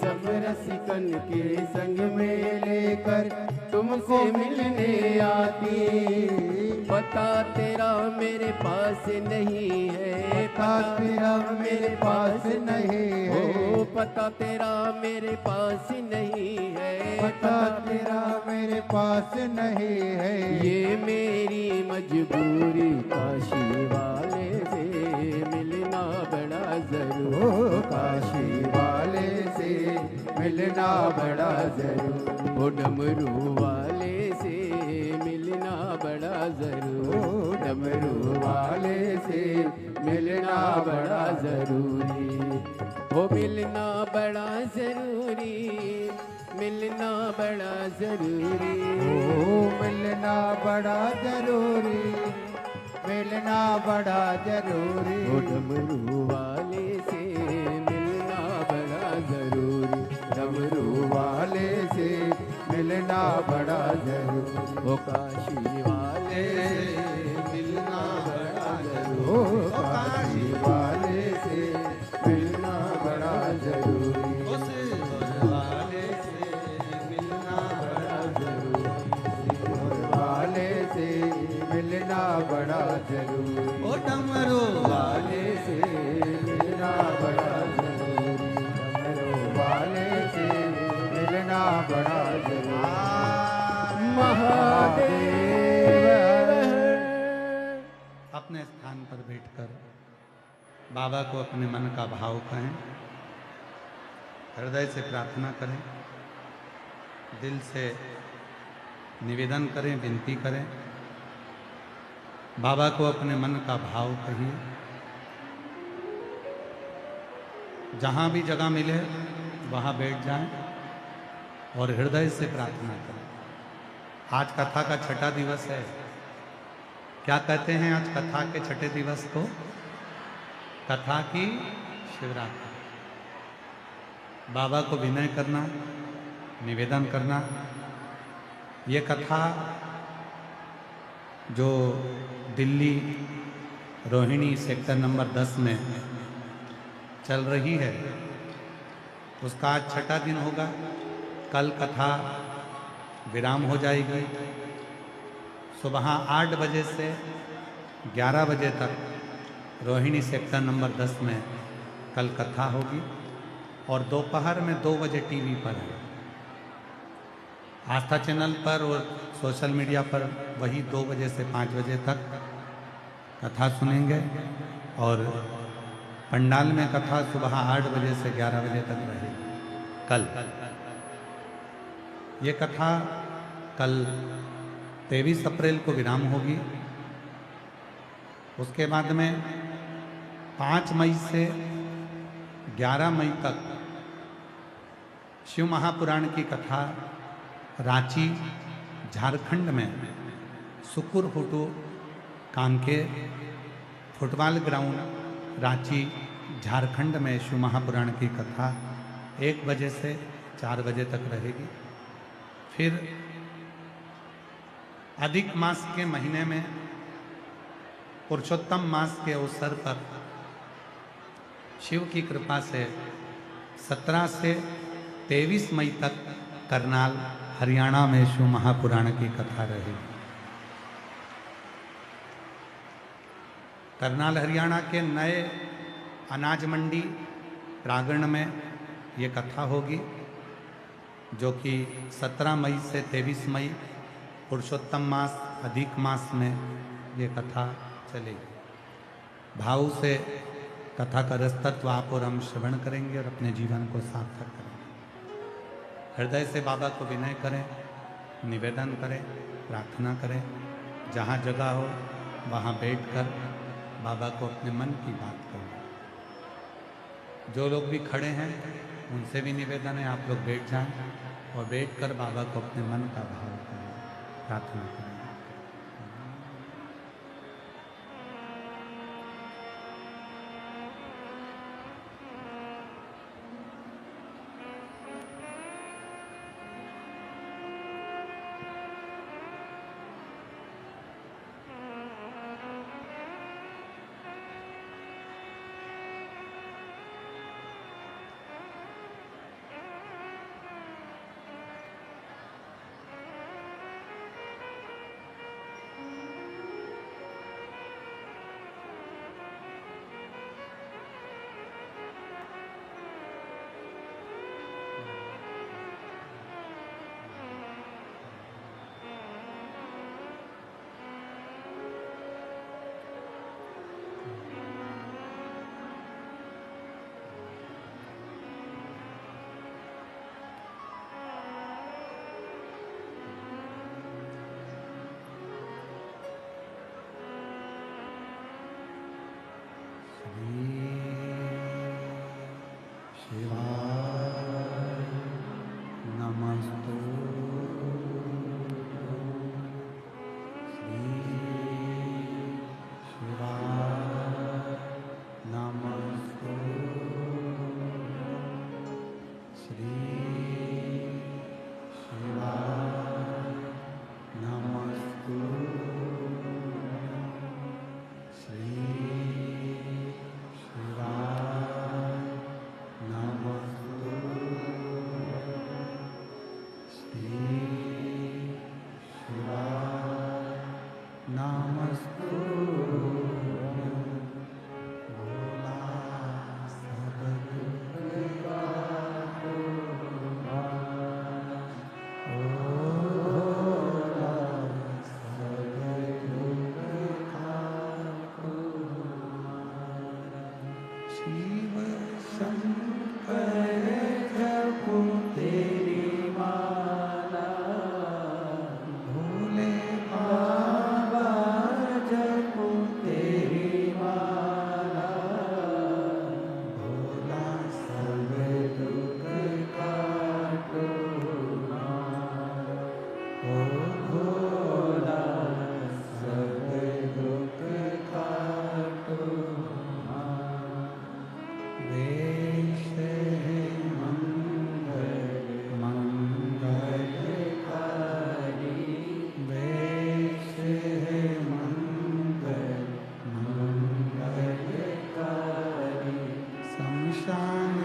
सब रसिकन के संग में लेकर तुमसे मिलने आती पता तेरा मेरे पास नहीं है पता तेरा मेरे पास नहीं है ओ पता तेरा मेरे पास नहीं है पता तेरा मेरे पास नहीं है ये मेरी मजबूरी काशी वाले से मिलना बड़ा ओ जरूर काशी वाले से मिलना बड़ा जरूर ओ डमरू वाले से मिलना बड़ा जरूर डमरू वाले से मिलना बड़ा जरूरी हो मिलना बड़ा जरूरी मिलना बड़ा जरूरी ओ मिलना बड़ा जरूरी मिलना बड़ा जरूरी। ओ डमरू वाले से मिलना बड़ा जरूरी, डमरू वाले से मिलना बड़ा जरूरी। ओ काशी वाले से मिलना बड़ा जरूरी, ओ काशी वाले से मिलना बड़ा जरूरी। उस वाले से मिलना बड़ा वाले से मिलना बड़ा जरूरी। ओ डमरू वाले से मिलना बड़ा जरूरी। डमरू वाले से मिलना बड़ा जरूरी। महादेव। अपने स्थान पर बैठकर बाबा को अपने मन का भाव कहें, हृदय से प्रार्थना करें, दिल से निवेदन करें, विनती करें। बाबा को अपने मन का भाव कहिए। जहाँ भी जगह मिले वहाँ बैठ जाएं और हृदय से प्रार्थना करें। आज कथा का छठा दिवस है। क्या कहते हैं आज कथा के छठे दिवस को? कथा की शिवरात्रि। बाबा को विनय करना, निवेदन करना। ये कथा जो दिल्ली रोहिणी सेक्टर नंबर 10 में चल रही है, उसका आज छठा दिन होगा। कल कथा विराम हो जाएगी। सुबह 8 बजे से 11 बजे तक रोहिणी सेक्टर नंबर 10 में कल कथा होगी और दोपहर में 2 बजे टीवी पर है। आस्था चैनल पर और सोशल मीडिया पर वही 2 बजे से 5 बजे तक कथा सुनेंगे और पंडाल में कथा सुबह 8 बजे से 11 बजे तक रहेगी। कल ये कथा कल 23 अप्रैल को विराम होगी। उसके बाद में 5 मई से 11 मई तक शिव महापुराण की कथा रांची झारखंड में सुकुरहुटू कांके फुटबॉल ग्राउंड रांची झारखंड में शिव महापुराण की कथा 1 बजे से 4 बजे तक रहेगी। फिर अधिक मास के महीने में पुरुषोत्तम मास के अवसर पर शिव की कृपा से 17 से 23 मई तक करनाल हरियाणा में शिव महापुराण की कथा रहेगी। करनाल हरियाणा के नए अनाज मंडी प्रांगण में ये कथा होगी, जो कि 17 मई से 23 मई पुरुषोत्तम मास अधिक मास में ये कथा चलेगी। भाव से कथा का रसतत्व आप और हम श्रवण करेंगे और अपने जीवन को सार्थक करेंगे। हृदय से बाबा को विनय करें, निवेदन करें, प्रार्थना करें। जहाँ जगह हो वहाँ बैठकर बाबा को अपने मन की बात करें। जो लोग भी खड़े हैं उनसे भी निवेदन है आप लोग बैठ जाएं और बैठकर बाबा को अपने मन का भाव करें, प्रार्थना करें। श्री शिवाय नमस्तुभ्यं श्री शिवाय नमस्तुभ्यं श्री शिवाय नमस्तुभ्यं भोला सब दुख का शिव शंकर जपो तेरी माला भोले बाबा जपो तेरी माला भोला सब दुख काटो ओ भोला सब दुख काटो वेश है मंगल मंगलकारी वेश है मंगल मंगलकारी शमशान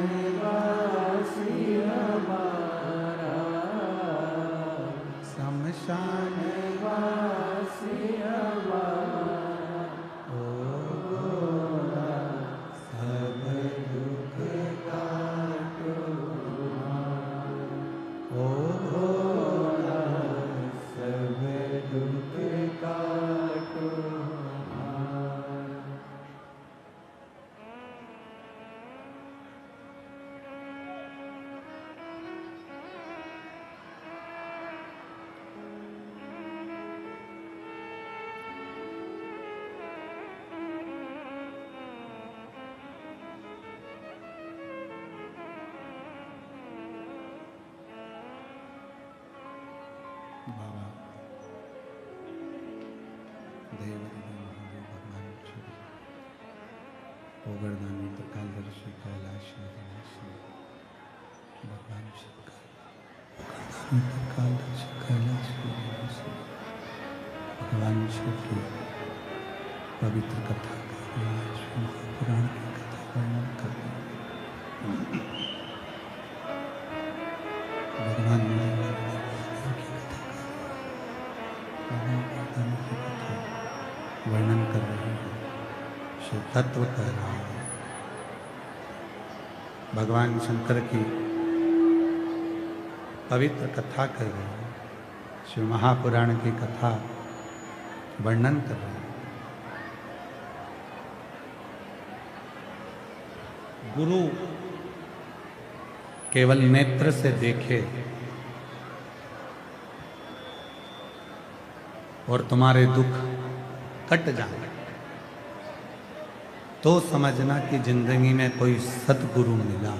वासी हमारा शमशान वासी हमारा ओ भोला सब दुख काटो ओ भोला सब दुख काटो बाबा देवदेव महादेव भगवान शिव ओगरदानी कालदर्शी कैलाशी विनाशी भगवान शिव का ओगरदानी कालदर्शी कैलाशी विनाशी भगवान शिव की पवित्र कथा का महापुराण की कथा वर्णन कर भगवान वर्णन कर रहे हैं शिव तत्व कह रहा है भगवान शंकर की पवित्र कथा कर रहे हैं शिव महापुराण की कथा वर्णन कर रहे हैं गुरु केवल नेत्र से देखे और तुम्हारे दुख कट जाए तो समझना कि जिंदगी में कोई सतगुरु मिला।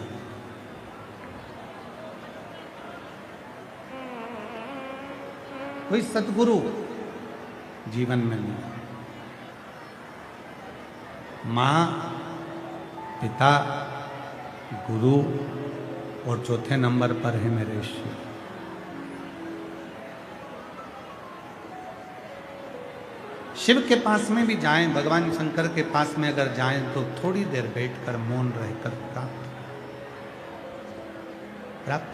कोई सतगुरु जीवन में मिला। माँ, पिता, गुरु और चौथे नंबर पर है मेरे शिव। शिव के पास में भी जाएं, भगवान शंकर के पास में अगर जाएं तो थोड़ी देर बैठकर मौन रहकर प्राप्त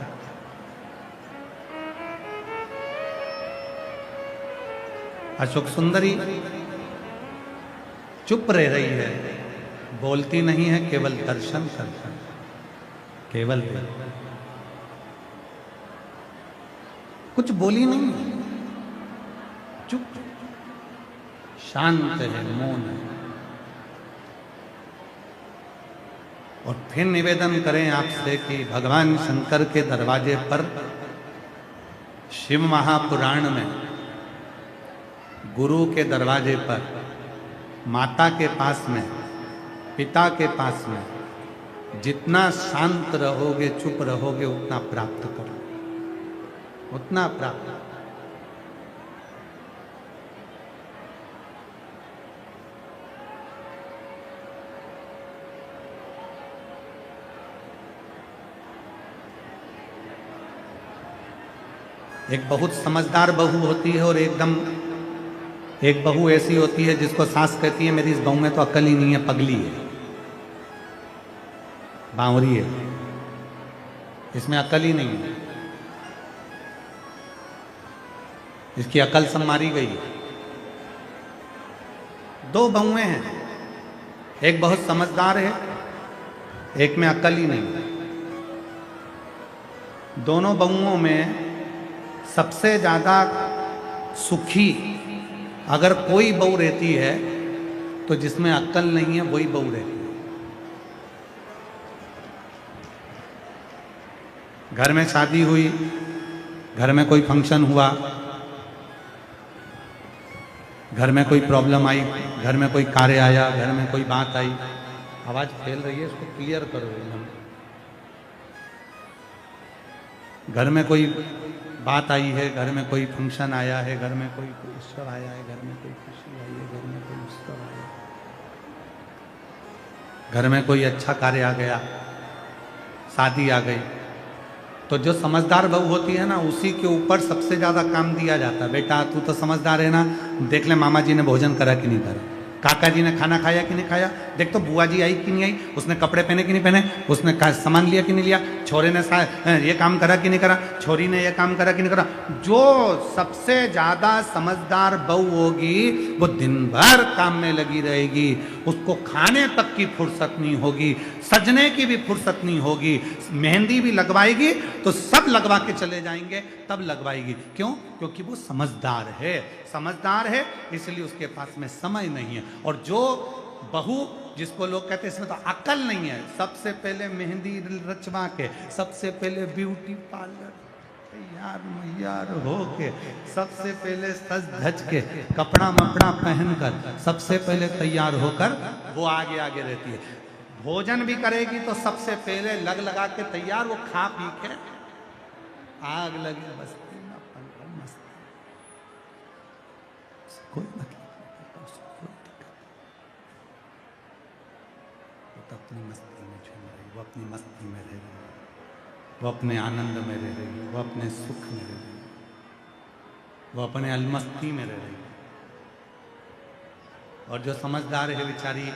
अशोक सुंदरी चुप रह रही है, बोलती नहीं है, केवल दर्शन करता, केवल कुछ बोली नहीं, चुप शांत है, मौन है। और फिर निवेदन करें आपसे कि भगवान शंकर के दरवाजे पर शिव महापुराण में गुरु के दरवाजे पर, माता के पास में, पिता के पास में जितना शांत रहोगे, चुप रहोगे, उतना प्राप्त करो, उतना प्राप्त। एक बहुत समझदार बहू होती है और एकदम एक बहू ऐसी होती है जिसको सास कहती है मेरी इस बहू में तो अक्ल ही नहीं है, पगली है, बावरी है, इसमें अक्ल ही नहीं है, इसकी अकल सब मारी गई। दो बहुएं हैं, एक बहुत समझदार है, एक में अकल ही नहीं है। दोनों बहुओं में सबसे ज्यादा सुखी अगर कोई बहू रहती है तो जिसमें अक्ल नहीं है वही बहू रहती है। घर में शादी हुई, घर में कोई फंक्शन हुआ, घर में कोई प्रॉब्लम आई, घर में कोई कार्य आया, घर में कोई बात आई, आवाज फैल रही है, इसको क्लियर करो एकदम। घर में कोई बात आई है, घर में कोई फंक्शन आया है, घर में कोई उत्सव आया है, घर में कोई खुशी आई है, घर में कोई उत्सव आया, घर में कोई अच्छा कार्य आ गया, शादी आ गई, तो जो समझदार बहू होती है ना उसी के ऊपर सबसे ज्यादा काम दिया जाता है। बेटा तू तो समझदार है ना, देख ले मामा जी ने भोजन करा कि नहीं करा, काका जी ने खाना खाया कि नहीं खाया, देख तो बुआ जी आई कि नहीं आई, उसने कपड़े पहने कि नहीं पहने, उसने सामान लिया कि नहीं लिया, छोरे ने ये काम करा कि नहीं करा, छोरी ने ये काम करा कि नहीं करा। जो सबसे ज्यादा समझदार बहू होगी वो दिन भर काम में लगी रहेगी, उसको खाने तक की फुर्सत नहीं होगी, सजने की भी फुर्सत नहीं होगी, मेहंदी भी लगवाएगी तो सब लगवा के चले जाएंगे तब लगवाएगी। क्यों? क्योंकि वो समझदार है, समझदार है इसलिए उसके पास में समय नहीं है। और जो बहू जिसको लोग कहते हैं इसमें तो अकल नहीं है, सबसे पहले मेहंदी रचवा के, सबसे पहले ब्यूटी पार्लर तैयार मैयार हो के, सबसे पहले सज धज के कपड़ा मपड़ा पहनकर सबसे पहले तैयार होकर वो आगे आगे रहती है। भोजन भी करेगी तो सबसे पहले लग लगा के तैयार, वो खा पी के आग लगी बस्ती में अपन मस्त, कोई मतलब तो अपनी मस्ती में झूम रही, वो अपनी मस्ती में रह रही, वो अपने आनंद में रह रही, वो अपने सुख में रह रही, वो अपने अलमस्ती में रह रही। और जो समझदार है बेचारी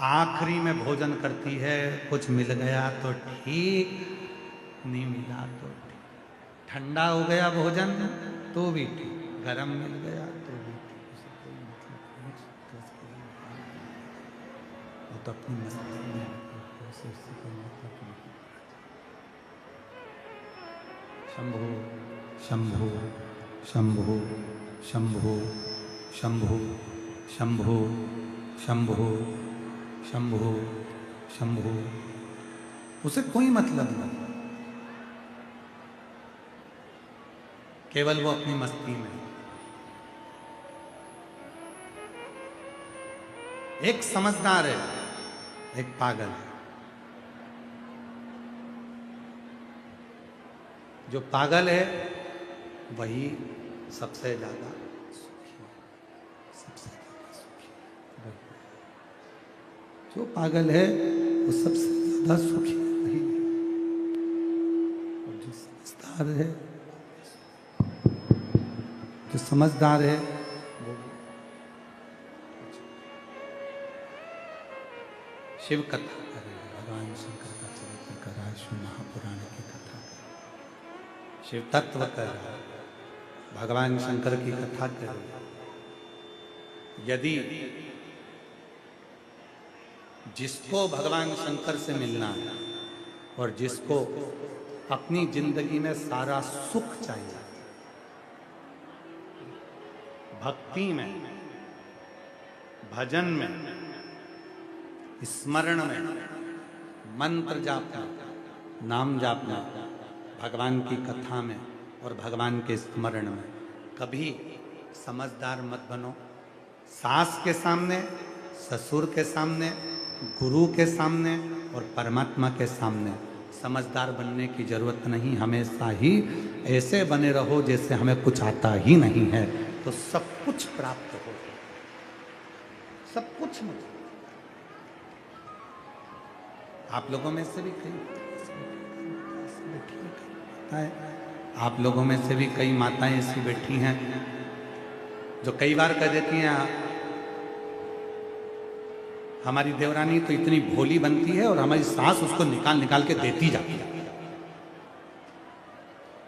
आखिरी में भोजन करती है, कुछ मिल गया तो ठीक, नहीं मिला तो ठीक, ठंडा हो गया भोजन तो भी ठीक, गरम मिल गया तो भी ठीक, उसे कोई मतलब नहीं, वो तो अपनी मस्ती में उसे उससे कोई मतलब नहीं। शंभो शंभो शंभो शंभो शंभो शंभो शंभो शंभो शंभो, उसे कोई मतलब नहीं, केवल वो अपनी मस्ती में। एक समझदार है, एक पागल है। जो पागल है वही सबसे ज्यादा सुखी है, सबसे ज्यादा सुखी है। जो पागल है वो सबसे ज्यादा सुखी वही है, और जो समझदार है, जो समझदार है वो शिव कथा करे, भगवान शंकर का चरित्र करा, शिव महापुराण की कथा करे, शिव तत्व करे, भगवान शंकर की कथा करे। यदि जिसको भगवान शंकर से मिलना है और जिसको अपनी जिंदगी में सारा सुख चाहिए, भक्ति में, भजन में, स्मरण में, मंत्र जाप में, नाम जाप में, भगवान की कथा में और भगवान के स्मरण में कभी समझदार मत बनो। सास के सामने, ससुर के सामने, गुरु के सामने और परमात्मा के सामने समझदार बनने की जरूरत नहीं। हमेशा ही ऐसे बने रहो जैसे हमें कुछ आता ही नहीं है, तो सब कुछ प्राप्त हो, सब कुछ मिले। आप लोगों में से भी कई है, आप लोगों में से भी कई माताएं ऐसी बैठी हैं जो कई बार कह देती हैं हमारी देवरानी तो इतनी भोली बनती है और हमारी सास उसको निकाल निकाल के देती जाती है।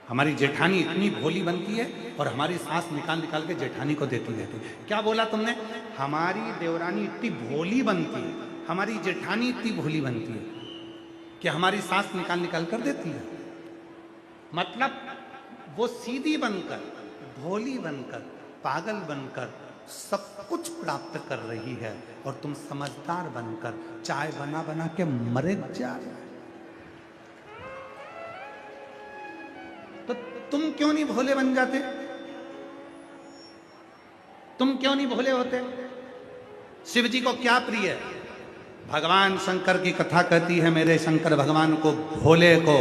हमारी जेठानी इतनी भोली बनती है और हमारी सास निकाल निकाल के जेठानी को देती रहती है। क्या बोला तुमने? हमारी देवरानी इतनी भोली बनती है, हमारी जेठानी इतनी भोली बनती है कि हमारी सास निकाल निकाल कर देती है। मतलब वो सीधी बनकर, भोली बनकर, पागल बनकर सब कुछ प्राप्त कर रही है और तुम समझदार बनकर चाय बना बना के मरे जा रहे हो। तो तुम क्यों नहीं भोले बन जाते? तुम क्यों नहीं भोले होते? शिव जी को क्या प्रिय है? भगवान शंकर की कथा कहती है मेरे शंकर भगवान को भोले को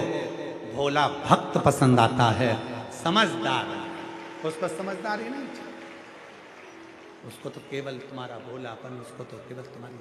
भोला भक्त पसंद आता है, समझदार। उसको समझदार ही नहीं चाहिए, उसको तो केवल तुम्हारा भोलापन, उसको तो केवल तुम्हारी